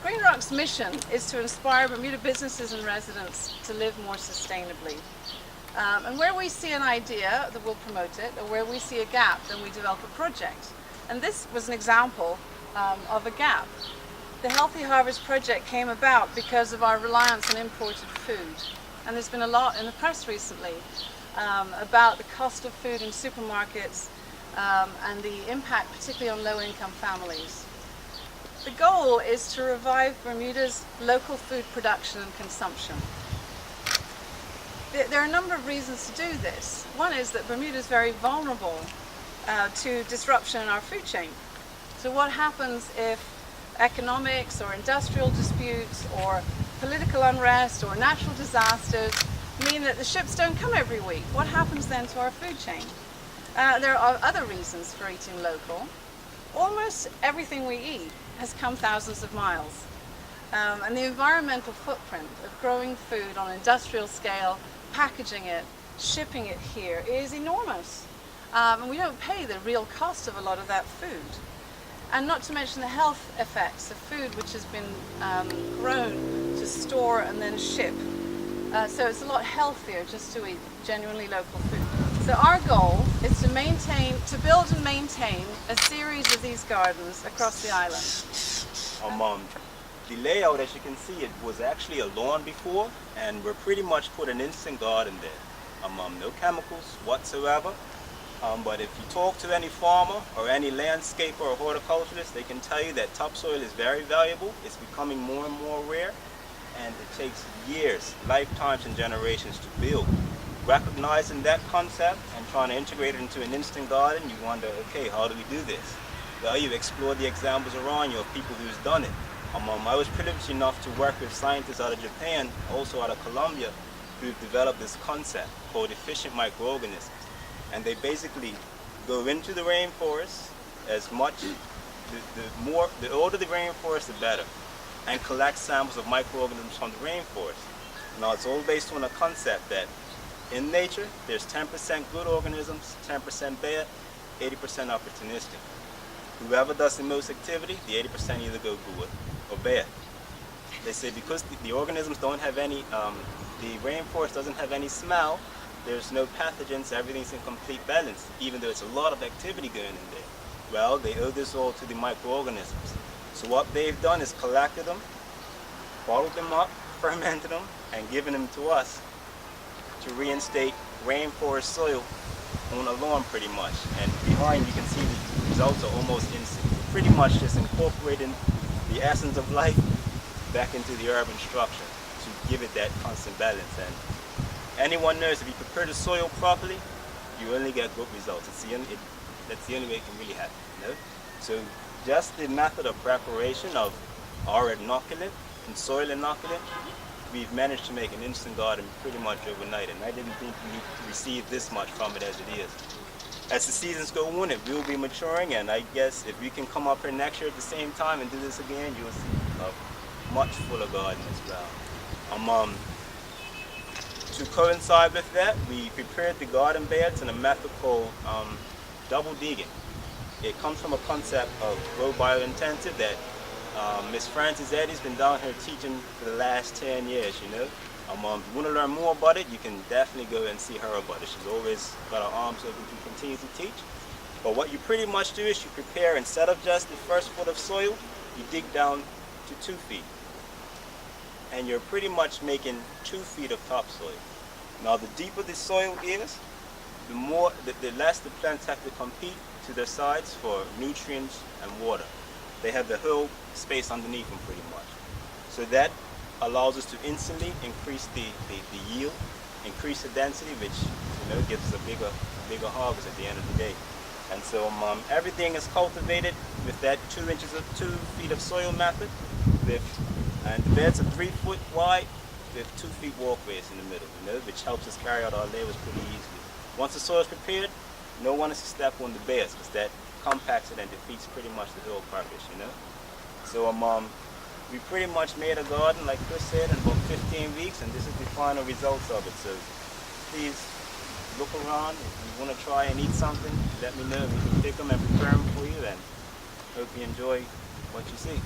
Greenrock's mission is to inspire Bermuda businesses and residents to live more sustainably. And where we see an idea, that we'll promote it, or where we see a gap, then we develop a project. And this was an example of a gap. The Healthy Harvest project came about because of our reliance on imported food. And there's been a lot in the press recently about the cost of food in supermarkets and the impact particularly on low-income families. The goal is to revive Bermuda's local food production and consumption. There are a number of reasons to do this. One is that Bermuda is very vulnerable to disruption in our food chain. So what happens if economics or industrial disputes or political unrest or natural disasters mean that the ships don't come every week? What happens then to our food chain? There are other reasons for eating local. Almost everything we eat has come thousands of miles. And the environmental footprint of growing food on an industrial scale, packaging it, shipping it here is enormous. And we don't pay the real cost of a lot of that food. And not to mention the health effects of food which has been grown to store and then ship. So it's a lot healthier just to eat genuinely local food. So our goal is to build and maintain a series of these gardens across the island. The layout, as you can see, it was actually a lawn before, and we're pretty much put an instant garden there. No chemicals whatsoever. But if you talk to any farmer or any landscaper or horticulturist, they can tell you that topsoil is very valuable. It's becoming more and more rare, and it takes years, lifetimes and generations to build. Recognizing that concept and trying to integrate it into an instant garden, you wonder, okay, how do we do this? Well, you explore the examples around you of people who's done it. I was privileged enough to work with scientists out of Japan, also out of Colombia, who've developed this concept called efficient microorganisms. And they basically go into the rainforest as much, the older the rainforest, the better, and collect samples of microorganisms from the rainforest. Now, it's all based on a concept that in nature, there's 10% good organisms, 10% bad, 80% opportunistic. Whoever does the most activity, the 80% either go good or bad. They say because the organisms don't have any, the rainforest doesn't have any smell, there's no pathogens, everything's in complete balance, even though it's a lot of activity going in there. Well, they owe this all to the microorganisms. So what they've done is collected them, bottled them up, fermented them, and given them to us to reinstate rainforest soil on a lawn pretty much. And behind you can see the results are almost instant. Pretty much just incorporating the essence of life back into the urban structure to give it that constant balance. And anyone knows if you prepare the soil properly, you only get good results. That's the only way it can really happen. You know? So just the method of preparation of our inoculant and soil inoculant, we've managed to make an instant garden pretty much overnight, and I didn't think we would receive this much from it as it is. As the seasons go on, it will be maturing, and I guess if we can come up here next year at the same time and do this again, you'll see a much fuller garden as well. To coincide with that, we prepared the garden beds in a method called double digging. It comes from a concept of grow biointensive that Miss Frances Eddy's been down here teaching for the last 10 years, you know. If you want to learn more about it, you can definitely go and see her about it. She's always got her arms open to continue to teach. But what you pretty much do is you prepare, instead of just the first foot of soil, you dig down to 2 feet. And you're pretty much making 2 feet of topsoil. Now, the deeper the soil is, the less the plants have to compete to their sides for nutrients and water. They have the whole space underneath them pretty much. So that allows us to instantly increase the yield, increase the density, which gives us a bigger harvest at the end of the day. And so everything is cultivated with that 2 feet of soil method, and the beds are 3 foot wide with 2 feet walkways in the middle, which helps us carry out our labors pretty easily. Once the soil is prepared, no one is to step on the beds, because that compacts it and defeats pretty much the whole purpose, So we pretty much made a garden, like Chris said, in about 15 weeks, and this is the final results of it. So please look around. If you want to try and eat something, let me know. We can pick them and prepare them for you, and hope you enjoy what you see.